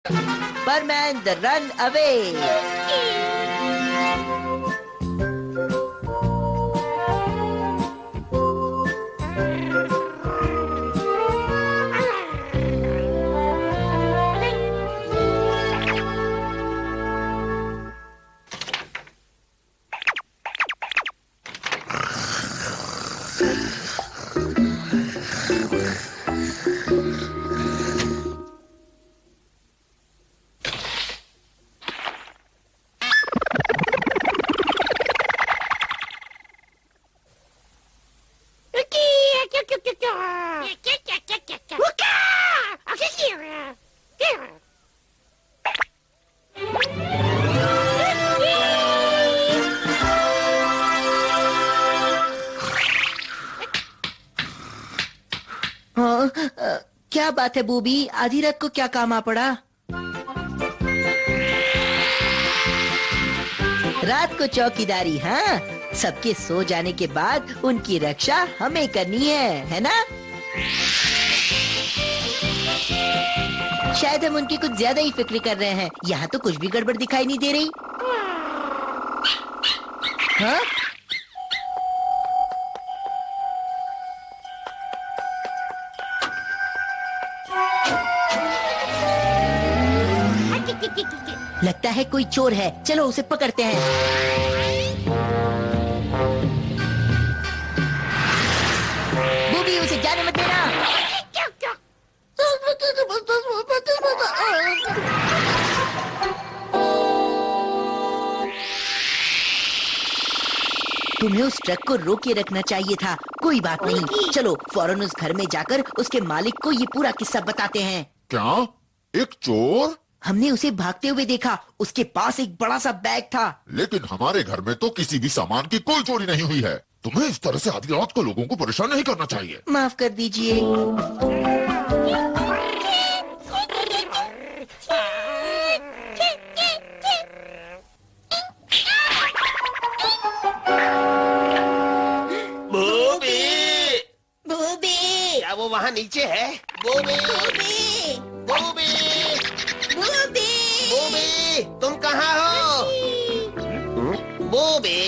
Superman the Runaway. क्या बात है बूबी, आधी रात को क्या काम आ पड़ा? रात को चौकीदारी, हाँ? सबके सो जाने के बाद उनकी रक्षा हमें करनी है ना? शायद हम उनकी कुछ ज्यादा ही फिक्र कर रहे हैं। यहाँ तो कुछ भी गड़बड़ दिखाई नहीं दे रही। हाँ? लगता है कोई चोर है, चलो उसे पकड़ते हैं। बूबी, उसे जाने मत देना। तुम्हें उस ट्रक को रोके रखना चाहिए था। कोई बात नहीं, चलो फौरन उस घर में जाकर उसके मालिक को ये पूरा किस्सा बताते हैं। क्या? एक चोर? हमने उसे भागते हुए देखा। उसके पास एक बड़ा सा बैग था। लेकिन हमारे घर में तो किसी भी सामान की कोई चोरी नहीं हुई है। तुम्हें इस तरह से आधी रात को लोगों को परेशान नहीं करना चाहिए। माफ कर दीजिए। बूबी! बूबी! क्या वो वहाँ नीचे है? Booby! Booby! Booby! Booby! Booby! तुम कहाँ हो? बूबी!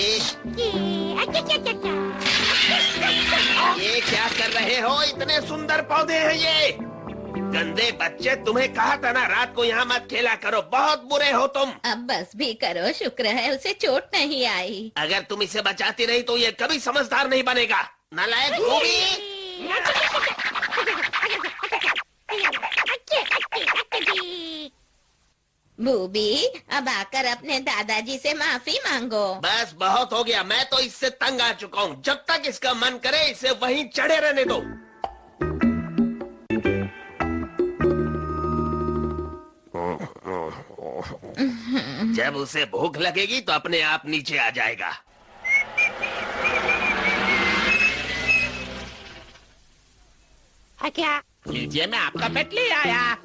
ये क्या कर रहे हो? इतने सुंदर पौधे हैं ये। गंदे बच्चे, तुम्हें कहा था ना रात को यहाँ मत खेला करो। बहुत बुरे हो तुम। अब बस भी करो, शुक्र है उसे चोट नहीं आई। अगर तुम इसे बचाती नहीं तो ये कभी समझदार नहीं बनेगा। नालायक बूबी! बूबी, अब आकर अपने दादाजी से माफी मांगो। बस बहुत हो गया। मैं तो इससे तंग आ चुका हूँ। जब तक इसका मन करे इसे वहीं चढ़े रहने दो। जब उसे भूख लगेगी तो अपने आप नीचे आ जाएगा। क्या? लीजिए, मैं आपका पेट ले आया।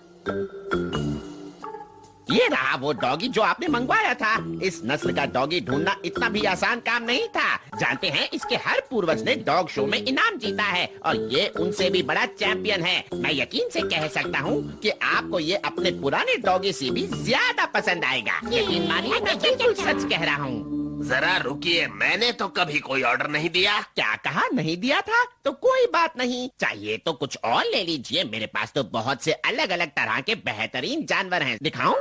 ये रहा वो डॉगी जो आपने मंगवाया था। इस नस्ल का डॉगी ढूंढना इतना भी आसान काम नहीं था। जानते हैं, इसके हर पूर्वज ने डॉग शो में इनाम जीता है और ये उनसे भी बड़ा चैंपियन है। मैं यकीन से कह सकता हूँ कि आपको ये अपने पुराने डॉगी से भी ज्यादा पसंद आएगा। यकीन मानिए, मैं बिल्कुल सच कह रहा हूँ। जरा रुकिए, मैंने तो कभी कोई ऑर्डर नहीं दिया। क्या कहा? नहीं दिया था? तो कोई बात नहीं, चाहिए तो कुछ और ले लीजिए। मेरे पास तो बहुत से अलग अलग तरह के बेहतरीन जानवर हैं। दिखाऊं?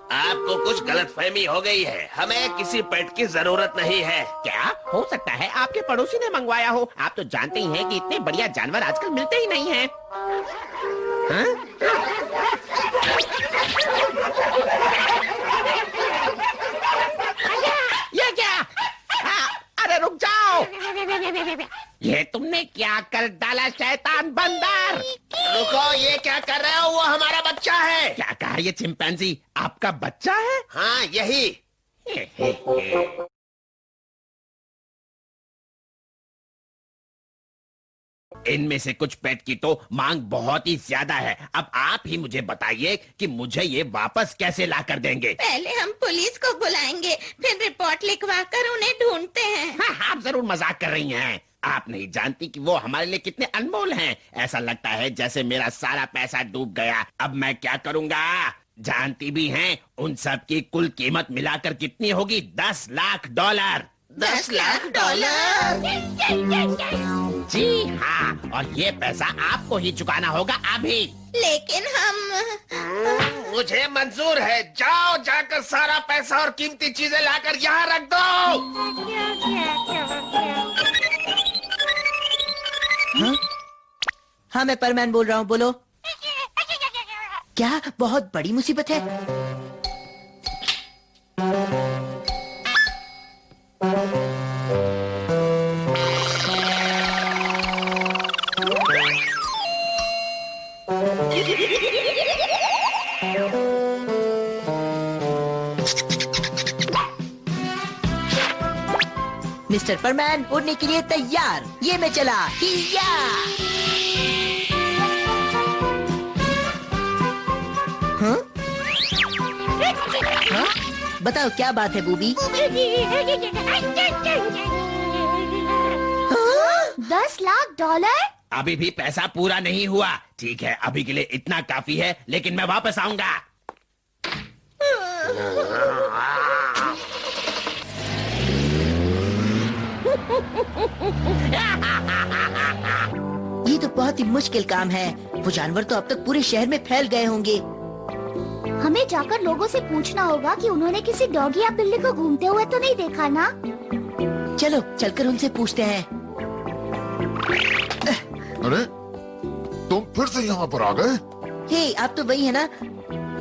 आपको कुछ गलतफहमी हो गई है। हमें किसी पेट की जरूरत नहीं है। क्या हो सकता है आपके पड़ोसी ने मंगवाया हो? आप तो जानते ही हैं कि इतने बढ़िया जानवर आजकल मिलते ही नहीं हैं। हाँ? ये क्या? अरे रुक जाओ! ये तुमने क्या कर डाला शैतान बंदर? रुको, ये क्या कर रहे हो? वो हमारा बच्चा है। क्या कहा? ये चिंपैंजी आपका बच्चा है? हाँ, यही। इनमें से कुछ पेट की तो मांग बहुत ही ज्यादा है। अब आप ही मुझे बताइए कि मुझे ये वापस कैसे ला कर देंगे। पहले हम पुलिस को बुलाएंगे, फिर रिपोर्ट लिखवा कर उन्हें ढूंढते हैं। हाँ, आप जरूर मजाक कर रही हैं। आप नहीं जानती कि वो हमारे लिए कितने अनमोल हैं। ऐसा लगता है जैसे मेरा सारा पैसा डूब गया। अब मैं क्या करूँगा? जानती भी हैं उन सब की कुल कीमत मिलाकर कितनी होगी? 10 लाख डॉलर। 10 लाख डॉलर? जी हाँ, और ये पैसा आपको ही चुकाना होगा अभी। लेकिन हम मुझे मंजूर है। जाओ, जाकर सारा पैसा और कीमती चीजें लाकर यहाँ रख दो। हाँ, मैं परमैन बोल रहा हूँ, बोलो। क्या बहुत बड़ी मुसीबत है? मिस्टर परमैन उड़ने के लिए तैयार। ये मैं चला। हिया! हाँ? हाँ? बताओ क्या बात है बूबी? 10 लाख डॉलर? अभी भी पैसा पूरा नहीं हुआ। ठीक है, अभी के लिए इतना काफी है, लेकिन मैं वापस आऊंगा। ये तो बहुत ही मुश्किल काम है। वो जानवर तो अब तक पूरे शहर में फैल गए होंगे। हमें जाकर लोगों से पूछना होगा कि उन्होंने किसी डॉगी या बिल्ली को घूमते हुए तो नहीं देखा ना। चलो चलकर उनसे पूछते हैं। अरे तुम फिर से यहाँ पर आ गए? हे, आप तो वही है ना?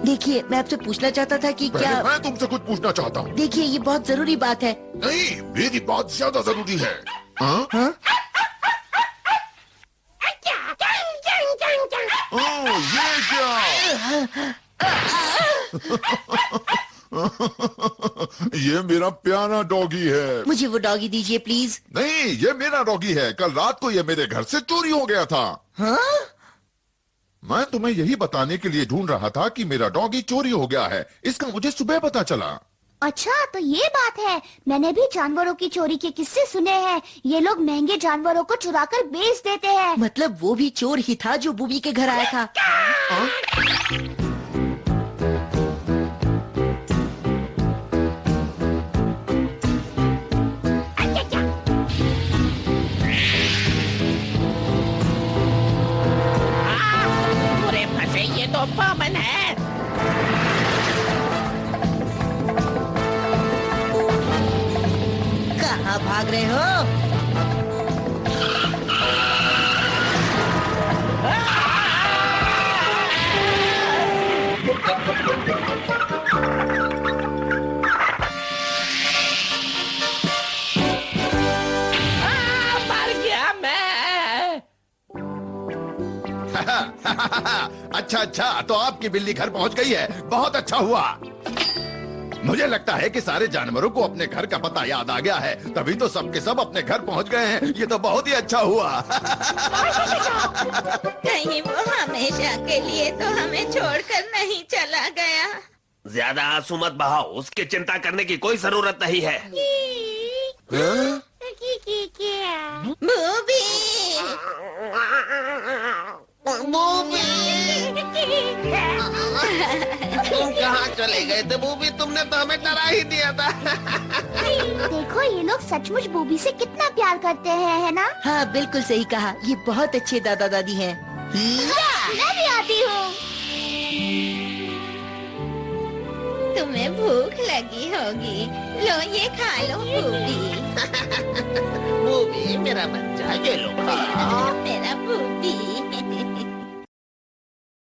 देखिए, मैं आपसे पूछना चाहता था कि पहले क्या... मैं तुमसे कुछ पूछना चाहता हूँ। देखिए, ये बहुत जरूरी बात है। नहीं, मेरी बात ज्यादा जरूरी है। हाँ? हाँ? ओह, ये क्या? ये मेरा प्यारा डॉगी है। मुझे वो डॉगी दीजिए प्लीज। नहीं, ये मेरा डॉगी है। कल रात को ये मेरे घर से चोरी हो गया था। हाँ? मैं तुम्हें यही बताने के लिए ढूंढ रहा था कि मेरा डॉगी चोरी हो गया है। इसका मुझे सुबह पता चला। अच्छा, तो ये बात है। मैंने भी जानवरों की चोरी के किस्से सुने हैं। ये लोग महंगे जानवरों को चुराकर बेच देते हैं। मतलब वो भी चोर ही था जो बूबी के घर आया था। हाँ? ये तो पवन है। कहाँ भाग रहे हो? मर गया मैं। अच्छा अच्छा, तो आपकी बिल्ली घर पहुंच गई है। बहुत अच्छा हुआ। मुझे लगता है कि सारे जानवरों को अपने घर का पता याद आ गया है, तभी तो सबके सब अपने घर पहुंच गए हैं। ये तो बहुत ही अच्छा हुआ। कहीं वो हमेशा के लिए तो हमें छोड़कर नहीं चला गया। ज्यादा आंसू मत बहाओ। उसकी चिंता करने की कोई जरूरत नहीं है। बूबी! तुम कहाँ चले गए थे बूबी? तुमने तो हमें डरा ही दिया था। देखो, ये लोग सचमुच बूबी से कितना प्यार करते हैं, है ना? हाँ, बिल्कुल सही कहा। ये बहुत अच्छे दादा दादी हैं। मैं भी आती हूँ। तुम्हें भूख लगी होगी। लो, ये खा लो बूबी। बूबी मेरा बच्चा, ये लो। मेरा बूबी।